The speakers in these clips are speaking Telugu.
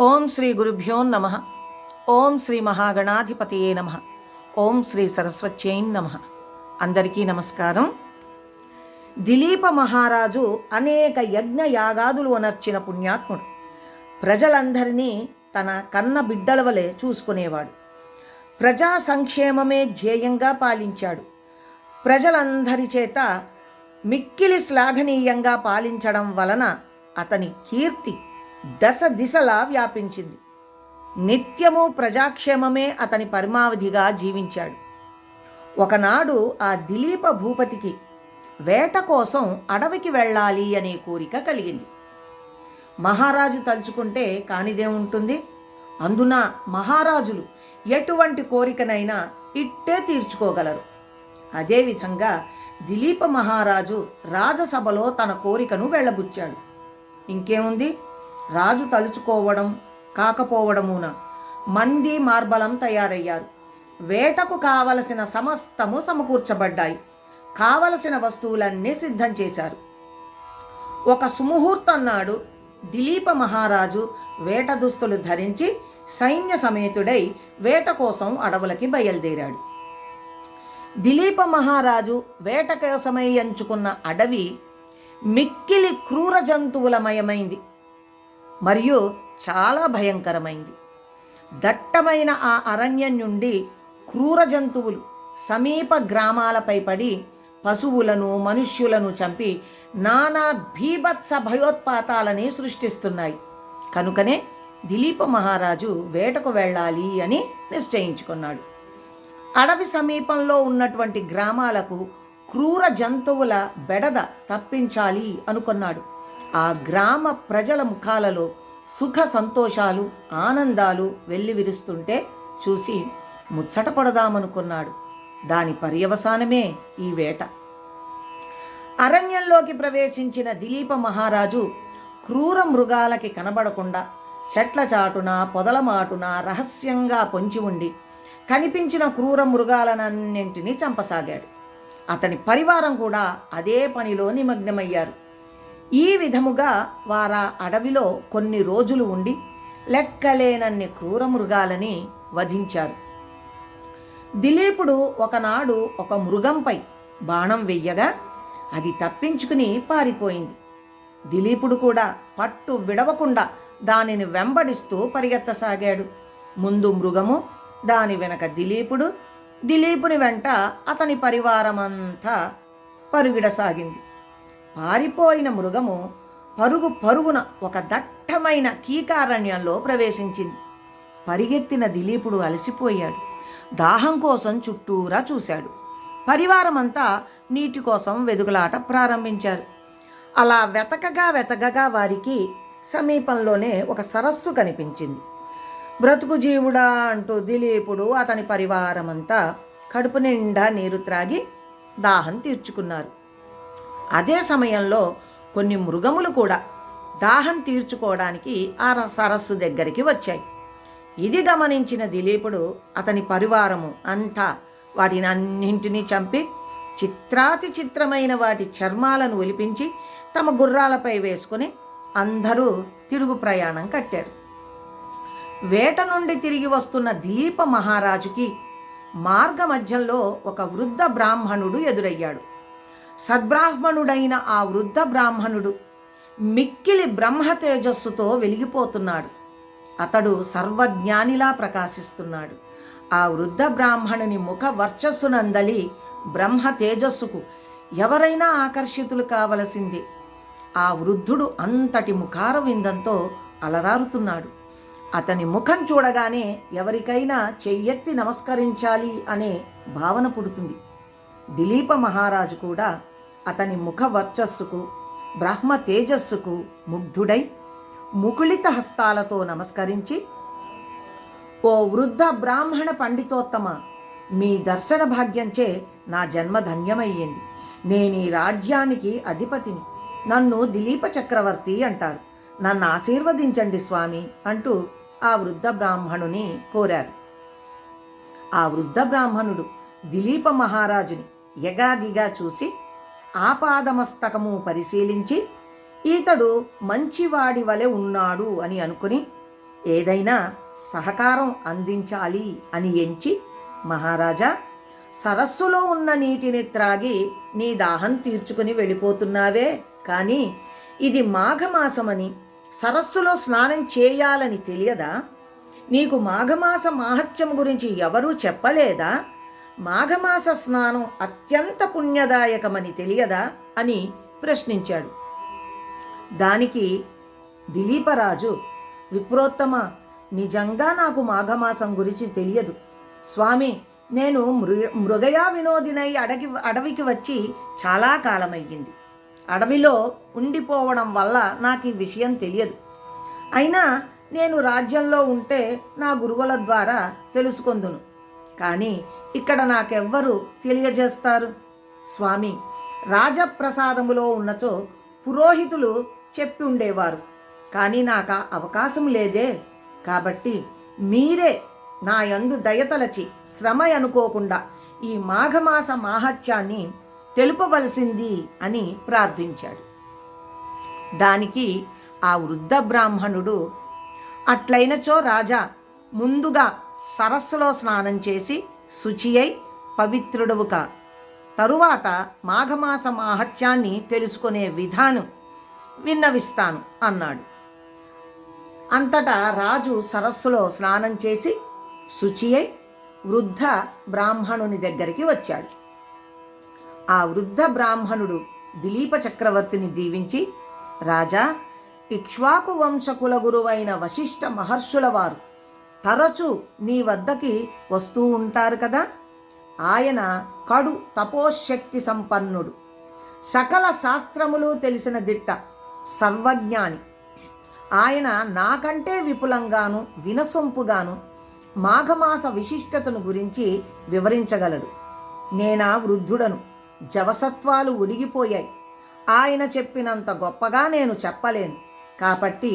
ఓం శ్రీ గురుభ్యో నమ. ఓం శ్రీ మహాగణాధిపతయే నమ. ఓం శ్రీ సరస్వత్యై నమ. అందరికీ నమస్కారం. దిలీప మహారాజు అనేక యజ్ఞ యాగాదులు అనర్చిన పుణ్యాత్ముడు. ప్రజలందరినీ తన కన్న బిడ్డల వలె చూసుకునేవాడు. ప్రజా సంక్షేమమే ధ్యేయంగా పాలించాడు. ప్రజలందరి చేత మిక్కిలి శ్లాఘనీయంగా పాలించడం వలన అతని కీర్తి దశ దిశలా వ్యాపించింది. నిత్యము ప్రజాక్షేమమే అతని పరమావధిగా జీవించాడు. ఒకనాడు ఆ దిలీప భూపతికి వేట కోసం అడవికి వెళ్ళాలి అనే కోరిక కలిగింది. మహారాజు తలుచుకుంటే కానిదేముంటుంది. అందున మహారాజులు ఎటువంటి కోరికనైనా ఇట్టే తీర్చుకోగలరు. అదేవిధంగా దిలీప మహారాజు రాజసభలో తన కోరికను వెళ్ళబుచ్చాడు. ఇంకేముంది, రాజు తలుచుకోవడం కాకపోవడమున మంది మార్బలం తయారయ్యారు. వేటకు కావలసిన సమస్తము సమకూర్చబడ్డాయి. కావలసిన వస్తువులన్నీ సిద్ధం చేశారు. ఒక సుముహూర్తం నాడు దిలీప మహారాజు వేట దుస్తులు ధరించి సైన్య సమేతుడై వేట కోసం అడవులకి బయలుదేరాడు. దిలీప మహారాజు వేట కోసమై ఎంచుకున్న అడవి మిక్కిలి క్రూర జంతువులమయమైంది మరియు చాలా భయంకరమైంది. దట్టమైన ఆ అరణ్యం నుండి క్రూర జంతువులు సమీప గ్రామాలపై పడి పశువులను మనుష్యులను చంపి నానా భీభత్స భయోత్పాతాలని సృష్టిస్తున్నాయి. కనుకనే దిలీప మహారాజు వేటకు వెళ్ళాలి అని నిశ్చయించుకున్నాడు. అడవి సమీపంలో ఉన్నటువంటి గ్రామాలకు క్రూర జంతువుల బెడద తప్పించాలి అనుకున్నాడు. ఆ గ్రామ ప్రజల ముఖాలలో సుఖ సంతోషాలు ఆనందాలు వెల్లివిరుస్తుంటే చూసి ముచ్చట పడదామనుకున్నాడు. దాని పర్యవసానమే ఈ వేట. అరణ్యంలోకి ప్రవేశించిన దిలీప మహారాజు క్రూర మృగాలకి కనబడకుండా చెట్ల చాటున పొదల మాటున రహస్యంగా పొంచి ఉండి కనిపించిన క్రూర మృగాలనన్నింటినీ చంపసాగాడు. అతని పరివారం కూడా అదే పనిలో నిమగ్నమయ్యారు. ఈ విధముగా వారా అడవిలో కొన్ని రోజులు ఉండి లెక్కలేనన్ని క్రూర మృగాలని వధించారు. దిలీపుడు ఒకనాడు ఒక మృగంపై బాణం వెయ్యగా అది తప్పించుకుని పారిపోయింది. దిలీపుడు కూడా పట్టు విడవకుండా దానిని వెంబడిస్తూ పరిగెత్తసాగాడు. ముందు మృగము, దాని వెనక దిలీపుడు, దిలీపుని వెంట అతని పరివారమంతా పరుగిడసాగింది. పారిపోయిన మృగము పరుగున ఒక దట్టమైన కీకారణ్యంలో ప్రవేశించింది. పరిగెత్తిన దిలీపుడు అలసిపోయాడు. దాహం కోసం చుట్టూరా చూశాడు. పరివారమంతా నీటి కోసం వెదుగులాట ప్రారంభించారు. అలా వెతకగా వారికి సమీపంలోనే ఒక సరస్సు కనిపించింది. బ్రతుకు జీవుడా అంటూ దిలీపుడు అతని పరివారమంతా కడుపు నిండా నీరు త్రాగి దాహం తీర్చుకున్నారు. అదే సమయంలో కొన్ని మృగములు కూడా దాహం తీర్చుకోవడానికి ఆ సరస్సు దగ్గరికి వచ్చాయి. ఇది గమనించిన దిలీపుడు అతని పరివారము అంతా వాటిని అన్నింటినీ చంపి చిత్రాతి చిత్రమైన వాటి చర్మాలను ఒలిపించి తమ గుర్రాలపై వేసుకుని అందరూ తిరుగు ప్రయాణం కట్టారు. వేట నుండి తిరిగి వస్తున్న దిలీప మహారాజుకి మార్గ మధ్యంలో ఒక వృద్ధ బ్రాహ్మణుడు ఎదురయ్యాడు. సద్బ్రాహ్మణుడైన ఆ వృద్ధ బ్రాహ్మణుడు మిక్కిలి బ్రహ్మ తేజస్సుతో వెలిగిపోతున్నాడు. అతడు సర్వజ్ఞానిలా ప్రకాశిస్తున్నాడు. ఆ వృద్ధ బ్రాహ్మణుని ముఖ వర్చస్సునందలి బ్రహ్మ తేజస్సుకు ఎవరైనా ఆకర్షితులు కావలసిందే. ఆ వృద్ధుడు అంతటి ముఖార విందంతో అలరారుతున్నాడు. అతని ముఖం చూడగానే ఎవరికైనా చెయ్యెత్తి నమస్కరించాలి అనే భావన పుడుతుంది. దిలీప మహారాజు కూడా అతని ముఖ వర్చస్సుకు బ్రహ్మ తేజస్సుకు ముగ్ధుడై ముకుళిత హస్తాలతో నమస్కరించి, ఓ వృద్ధ బ్రాహ్మణ పండితోత్తమ, మీ దర్శన భాగ్యంచే నా జన్మ ధన్యమయ్యింది. నేను ఈ రాజ్యానికి అధిపతిని. నన్ను దిలీప చక్రవర్తి అంటారు. నన్ను ఆశీర్వదించండి స్వామి అంటూ ఆ వృద్ధ బ్రాహ్మణుని కోరారు. ఆ వృద్ధ బ్రాహ్మణుడు దిలీప మహారాజుని యగాదిగా చూసి ఆపాదమస్తకము పరిశీలించి ఈతడు మంచివాడి వలె ఉన్నాడు అని అనుకుని ఏదైనా సహకారం అందించాలి అని ఎంచి, మహారాజా, సరస్సులో ఉన్న నీటిని త్రాగి నీ దాహం తీర్చుకుని వెళ్ళిపోతున్నావే, కానీ ఇది మాఘమాసమని సరస్సులో స్నానం చేయాలని తెలియదా? నీకు మాఘమాస మాహత్యం గురించి ఎవరూ చెప్పలేదా? మాఘమాస స్నానం అత్యంత పుణ్యదాయకమని తెలియదా అని ప్రశ్నించాడు. దానికి దిలీపరాజు, విప్రోత్తమ, నిజంగా నాకు మాఘమాసం గురించి తెలియదు స్వామి. నేను మృగయా వినోదినై అడవికి వచ్చి చాలా కాలమయ్యింది. అడవిలో ఉండిపోవడం వల్ల నాకు ఈ విషయం తెలియదు. అయినా నేను రాజ్యంలో ఉంటే నా గురువుల ద్వారా తెలుసుకొందును. కానీ ఇక్కడ నాకెవ్వరు తెలియజేస్తారు స్వామి. రాజప్రసాదములో ఉన్నచో పురోహితులు చెప్పి ఉండేవారు, కానీ నాకు అవకాశం లేదే. కాబట్టి మీరే నా యందు దయతలచి శ్రమ అనుకోకుండా ఈ మాఘమాస మాహత్యాన్ని తెలుపవలసింది అని ప్రార్థించాడు. దానికి ఆ వృద్ధ బ్రాహ్మణుడు, అట్లయినచో రాజా, ముందుగా సరస్సులో స్నానం చేసి శుచి అయి పవిత్రుడవు కా, తరువాత మాఘమాస మాహత్యాన్ని తెలుసుకునే విధానం విన్నవిస్తాను అన్నాడు. అంతటా రాజు సరస్సులో స్నానం చేసి శుచి అయి వృద్ధ బ్రాహ్మణుని దగ్గరికి వచ్చాడు. ఆ వృద్ధ బ్రాహ్మణుడు దిలీప చక్రవర్తిని దీవించి, రాజా, ఇక్ష్వాకు వంశకుల గురువైన వశిష్ఠ మహర్షుల వారు తరచూ నీ వద్దకి వస్తూ ఉంటారు కదా. ఆయన కడు తపోశక్తి సంపన్నుడు, సకల శాస్త్రములు తెలిసిన దిట్ట, సర్వజ్ఞాని. ఆయన నాకంటే విపులంగాను వినసొంపుగాను మాఘమాస విశిష్టతను గురించి వివరించగలడు. నేనా వృద్ధుడను, జవసత్వాలు ఉడిగిపోయాయి. ఆయన చెప్పినంత గొప్పగా నేను చెప్పలేను. కాబట్టి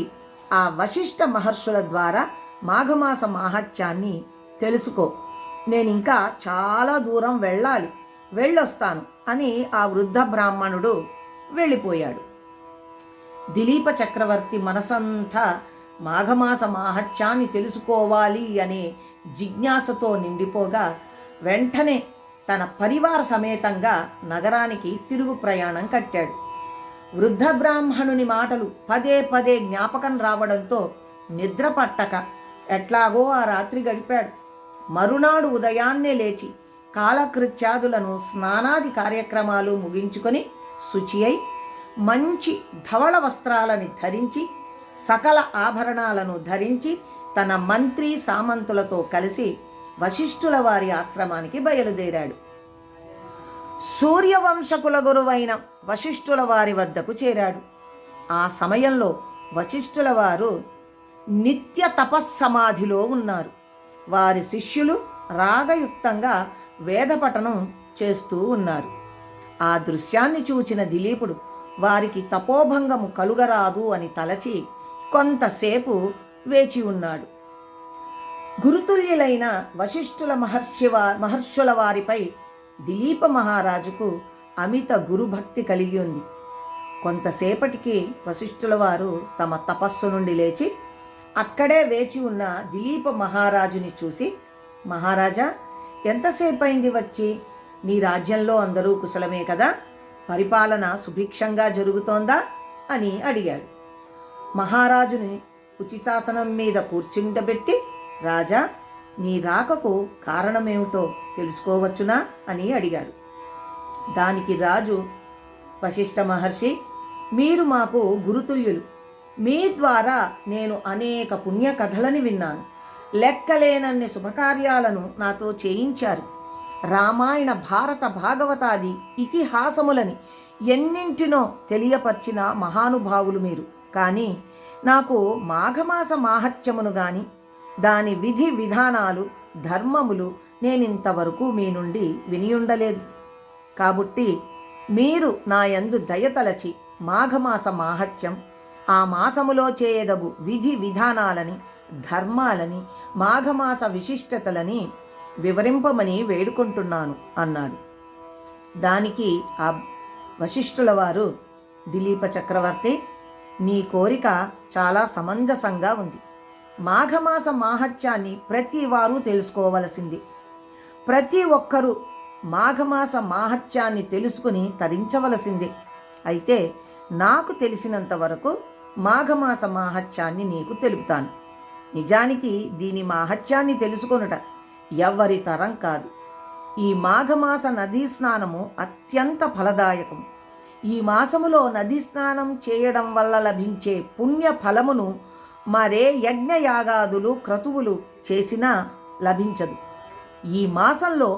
ఆ వశిష్ఠ మహర్షుల ద్వారా మాఘమాస మాహత్యాన్ని తెలుసుకో. నేనింకా చాలా దూరం వెళ్ళొస్తాను అని ఆ వృద్ధ బ్రాహ్మణుడు వెళ్ళిపోయాడు. దిలీప చక్రవర్తి మనసంతా మాఘమాస మాహత్యాన్ని తెలుసుకోవాలి అనే జిజ్ఞాసతో నిండిపోగా వెంటనే తన పరివార సమేతంగా నగరానికి తిరుగు ప్రయాణం కట్టాడు. వృద్ధ బ్రాహ్మణుని మాటలు పదే పదే జ్ఞాపకం రావడంతో నిద్ర పట్టక ఎట్లాగో ఆ రాత్రి గడిపాడు. మరునాడు ఉదయాన్నే లేచి కాలకృత్యాదులను, స్నానాది కార్యక్రమాలు ముగించుకొని శుచి అయి మంచి ధవళ వస్త్రాలని ధరించి, సకల ఆభరణాలను ధరించి తన మంత్రి సామంతులతో కలిసి వశిష్ఠుల వారి ఆశ్రమానికి బయలుదేరాడు. సూర్యవంశకుల గురువైన వశిష్ఠుల వారి వద్దకు చేరాడు. ఆ సమయంలో వశిష్ఠుల వారు నిత్య తపస్సమాధిలో ఉన్నారు. వారి శిష్యులు రాగయుక్తంగా వేదపఠనం చేస్తూ ఉన్నారు. ఆ దృశ్యాన్ని చూచిన దిలీపుడు వారికి తపోభంగము కలుగరాదు అని తలచి కొంతసేపు వేచి ఉన్నాడు. గురుతుల్యులైన వశిష్ఠుల మహర్షుల వారిపై దిలీప మహారాజుకు అమిత గురుభక్తి కలిగి ఉంది. కొంతసేపటికి వశిష్ఠుల వారు తమ తపస్సు నుండి లేచి అక్కడే వేచి ఉన్న దిలీప మహారాజుని చూసి, మహారాజా, ఎంతసేపు అయింది వచ్చి? నీ రాజ్యంలో అందరూ కుశలమే కదా? పరిపాలన సుభిక్షంగా జరుగుతోందా అని అడిగాడు. మహారాజుని ఉచిశాసనం మీద కూర్చుండబెట్టి, రాజా, నీ రాకకు కారణమేమిటో తెలుసుకోవచ్చునా అని అడిగాడు. దానికి రాజు, వశిష్ఠ మహర్షి, మీరు మాకు గురుతుల్యులు. మీ ద్వారా నేను అనేక పుణ్య కథలని విన్నాను. లెక్కలేనన్ని శుభకార్యాలను నాతో చేయించారు. రామాయణ, భారత, భాగవతాది ఇతిహాసములని ఎన్నింటినో తెలియపర్చిన మహానుభావులు మీరు. కానీ నాకు మాఘమాస మాహత్యమును గాని దాని విధి విధానాలు, ధర్మములు నేనింతవరకు మీ నుండి వినియుండలేదు. కాబట్టి మీరు నా యందు దయతలచి మాఘమాస మాహత్యం, ఆ మాసములో చేయదగు విధి విధానాలని, ధర్మాలని, మాఘమాస విశిష్టతలని వివరింపమని వేడుకుంటున్నాను అన్నాడు. దానికి ఆ వశిష్ఠుల వారు, దిలీప చక్రవర్తి, నీ కోరిక చాలా సమంజసంగా ఉంది. మాఘమాస మాహత్యాన్ని ప్రతి వారు తెలుసుకోవలసింది. ప్రతి ఒక్కరూ మాఘమాస మాహత్యాన్ని తెలుసుకుని తరించవలసిందే. అయితే నాకు తెలిసినంత వరకు మాఘమాస మాహత్యాన్ని నీకు తెలుపుతాను. నిజానికి దీని మాహత్యాన్ని తెలుసుకొనుట ఎవ్వరి తరం కాదు. ఈ మాఘమాస నదీ స్నానము అత్యంత ఫలదాయకం. ఈ మాసములో నదీ స్నానం చేయడం వల్ల లభించే పుణ్య ఫలమును మరే యజ్ఞయాగాదులు క్రతువులు చేసినా లభించదు. ఈ మాసంలో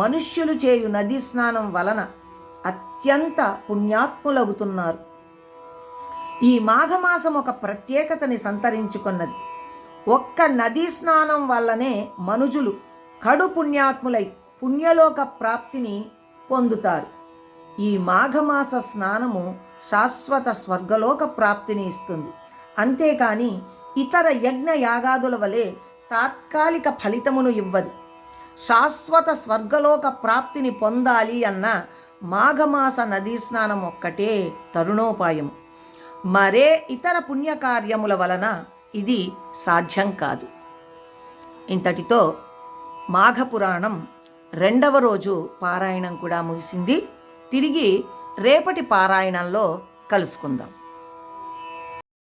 మనుష్యులు చేయు నదీ స్నానం వలన అత్యంత పుణ్యాత్ములగుతున్నారు. ఈ మాఘమాసం ఒక ప్రత్యేకతని సంతరించుకున్నది. ఒక్క నదీ స్నానం వల్లనే మనుజులు కడు పుణ్యాత్ములై పుణ్యలోక ప్రాప్తిని పొందుతారు. ఈ మాఘమాస స్నానము శాశ్వత స్వర్గలోక ప్రాప్తిని ఇస్తుంది. అంతేకాని ఇతర యజ్ఞ యాగాదుల వలె తాత్కాలిక ఫలితమును ఇవ్వదు. శాశ్వత స్వర్గలోక ప్రాప్తిని పొందాలి అన్న మాఘమాస నదీ స్నానం ఒక్కటే తరుణోపాయం. మరే ఇతర పుణ్యకార్యముల వలన ఇది సాధ్యం కాదు. ఇంతటితో మాఘపురాణం 2వ రోజు పారాయణం కూడా ముగిసింది. తిరిగి రేపటి పారాయణంలో కలుసుకుందాం.